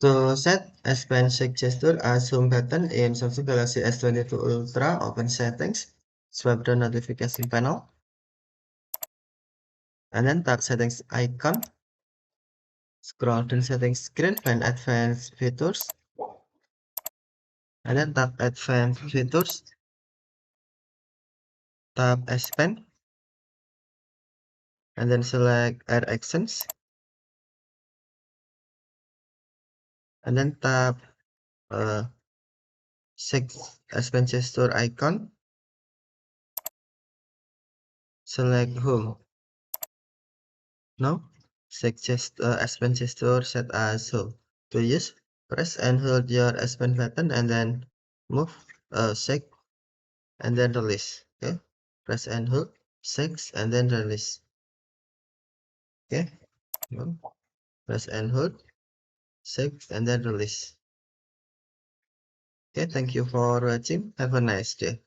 To set S Pen shake gesture as home button in Samsung Galaxy S22 Ultra, open settings, swipe the notification panel, and then tap settings icon. Scroll to settings screen, find advanced features, and then tap advanced features, tap S Pen, and then select add actions, and then tap shake S Pen gesture icon, select home. Now, suggest S Pen gesture set as home. To use, press and hold your S Pen button and then move, shake, and then release. Okay, press and hold, shake, and then release. Okay, now press and hold, shake, and then release. Okay, thank you for watching. Have a nice day.